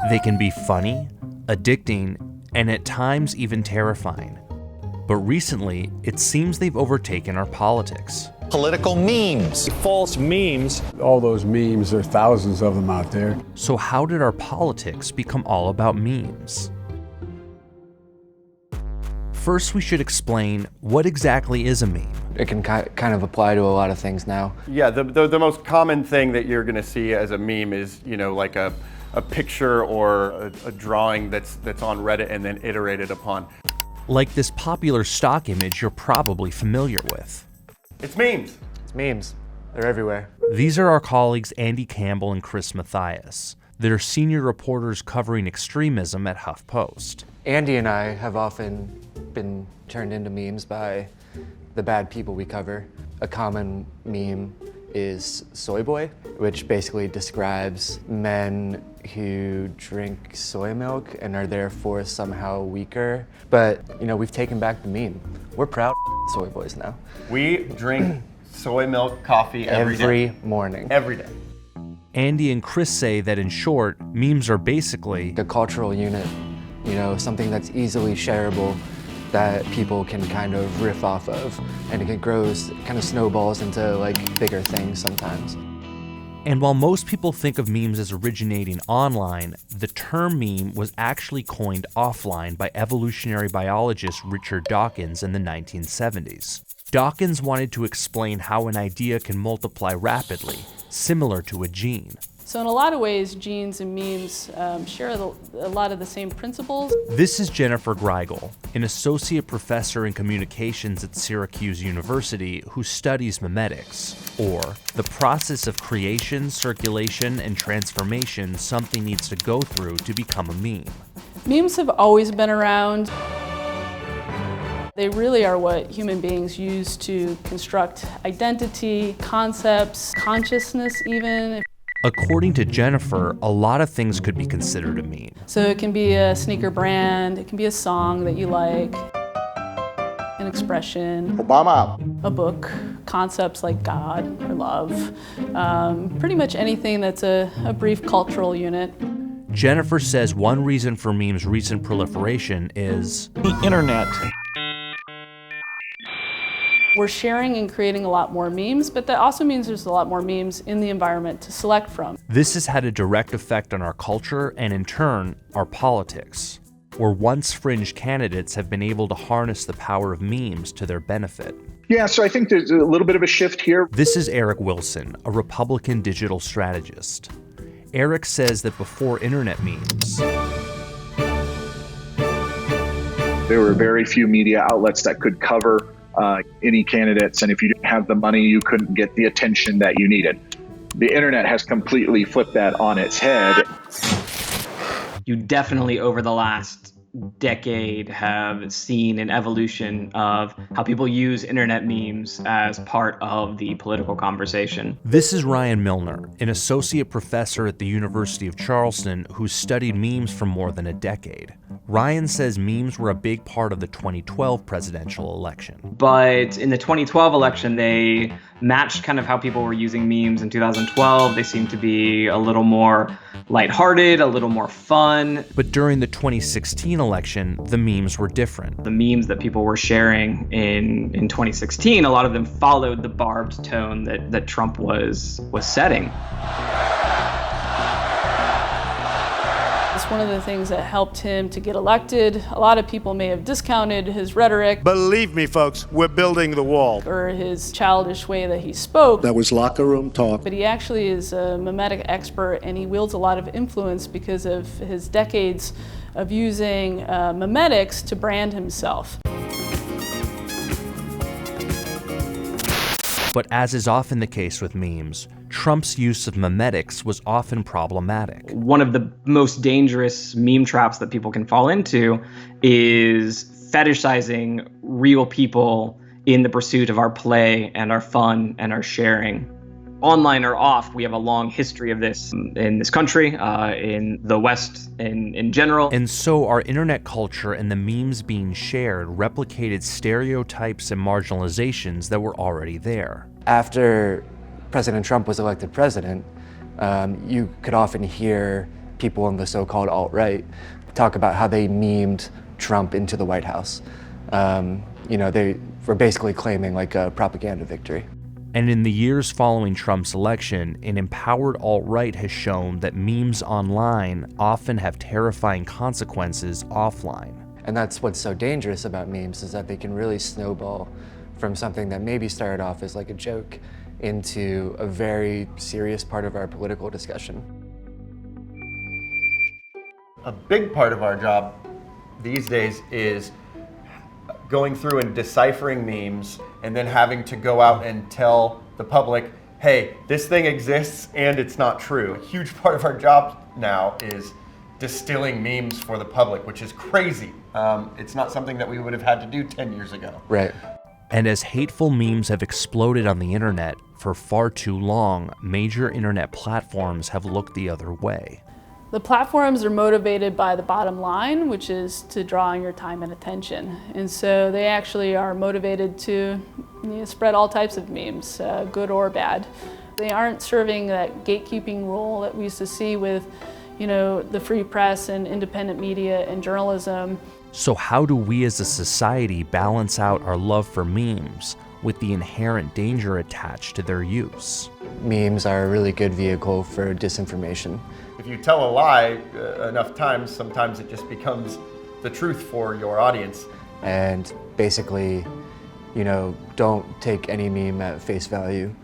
They can be funny, addicting, and at times even terrifying. But recently, it seems they've overtaken our politics. Political memes. False memes. All those memes, there are thousands of them out there. So how did our politics become all about memes? First, we should explain what exactly is a meme. It can kind of apply to a lot of things now. Yeah, the most common thing that you're gonna see as a meme is, like a picture or a drawing that's on Reddit and then iterated upon. Like this popular stock image you're probably familiar with. It's memes. It's memes. They're everywhere. These are our colleagues Andy Campbell and Chris Mathias. They're senior reporters covering extremism at HuffPost. Andy and I have often been turned into memes by the bad people we cover. A common meme is soy boy, which basically describes men who drink soy milk and are therefore somehow weaker. But, we've taken back the meme. We're proud soy boys now. We drink soy milk coffee every morning. Every day. Andy and Chris say that in short, memes are basically a cultural unit, something that's easily shareable that people can kind of riff off of, and it grows, kind of snowballs into bigger things sometimes. And while most people think of memes as originating online, the term meme was actually coined offline by evolutionary biologist Richard Dawkins in the 1970s. Dawkins wanted to explain how an idea can multiply rapidly, similar to a gene. So in a lot of ways, genes and memes share a lot of the same principles. This is Jennifer Greigel, an associate professor in communications at Syracuse University who studies memetics, or the process of creation, circulation, and transformation something needs to go through to become a meme. Memes have always been around. They really are what human beings use to construct identity, concepts, consciousness even. According to Jennifer, a lot of things could be considered a meme. So it can be a sneaker brand, it can be a song that you like, an expression, Obama. a book, concepts like God or love, pretty much anything that's a brief cultural unit. Jennifer says one reason for memes' recent proliferation is the internet. We're sharing and creating a lot more memes, but that also means there's a lot more memes in the environment to select from. This has had a direct effect on our culture and, in turn, our politics, where once fringe candidates have been able to harness the power of memes to their benefit. Yeah, so I think there's a little bit of a shift here. This is Eric Wilson, a Republican digital strategist. Eric says that before internet memes, there were very few media outlets that could cover any candidates, and if you didn't have the money, you couldn't get the attention that you needed. The internet has completely flipped that on its head. You definitely, over the last decade, have seen an evolution of how people use internet memes as part of the political conversation. This is Ryan Milner, an associate professor at the University of Charleston who's studied memes for more than a decade. Ryan says memes were a big part of the 2012 presidential election. But in the 2012 election, they matched kind of how people were using memes in 2012. They seemed to be a little more lighthearted, a little more fun. But during the 2016 election, the memes were different. The memes that people were sharing in 2016, a lot of them followed the barbed tone that Trump was setting. It's one of the things that helped him to get elected. A lot of people may have discounted his rhetoric. Believe me, folks, we're building the wall. Or his childish way that he spoke. That was locker room talk. But he actually is a memetic expert, and he wields a lot of influence because of his decades of using memetics to brand himself. But as is often the case with memes, Trump's use of memetics was often problematic. One of the most dangerous meme traps that people can fall into is fetishizing real people in the pursuit of our play and our fun and our sharing. Online or off, we have a long history of this in this country, in the West in general. And so our internet culture and the memes being shared replicated stereotypes and marginalizations that were already there. After President Trump was elected president, you could often hear people in the so-called alt-right talk about how they memed Trump into the White House. They were basically claiming like a propaganda victory. And in the years following Trump's election, an empowered alt-right has shown that memes online often have terrifying consequences offline. And that's what's so dangerous about memes, is that they can really snowball from something that maybe started off as like a joke into a very serious part of our political discussion. A big part of our job these days is going through and deciphering memes and then having to go out and tell the public, hey, this thing exists and it's not true. A huge part of our job now is distilling memes for the public, which is crazy. It's not something that we would have had to do 10 years ago. Right. And as hateful memes have exploded on the internet for far too long, major internet platforms have looked the other way. The platforms are motivated by the bottom line, which is to draw on your time and attention. And so they actually are motivated to spread all types of memes, good or bad. They aren't serving that gatekeeping role that we used to see with the free press and independent media and journalism. So how do we as a society balance out our love for memes with the inherent danger attached to their use? Memes are a really good vehicle for disinformation. If you tell a lie enough times, sometimes it just becomes the truth for your audience. And basically, don't take any meme at face value.